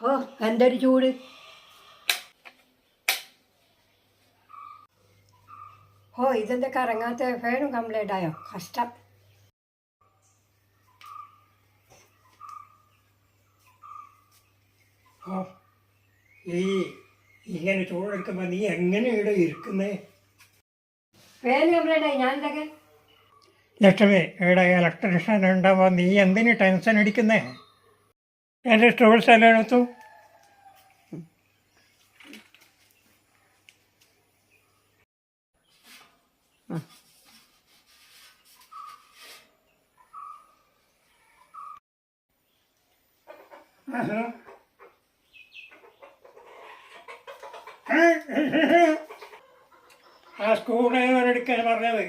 ഓ എന്തൊരു ചൂട്. ഓ ഇതെന്താ കറങ്ങാത്ത ഫാനും കംപ്ലൈൻ്റ് ആയോ? കഷ്ടം. ഓ ഈ ഇങ്ങനെ ചൂടെടുക്കുമ്പോൾ നീ എങ്ങനെ ഇവിടെ ഇരിക്കുന്നേ? ഫാൻ കംപ്ലൈൻ്റ് ആയി. ഞാൻ എന്തൊക്കെ ലക്ഷ്മി, ഇവിടെ ഇലക്ട്രീഷ്യൻ ഉണ്ടാകുമ്പോൾ നീ എന്തിനു ടെൻഷൻ അടിക്കുന്നേ? എൻ്റെ ടൂൾസ് എല്ലാം എടുത്തു. ആ സ്ക്രൂ ഡ്രൈവർ എടുക്കാൻ പറഞ്ഞത്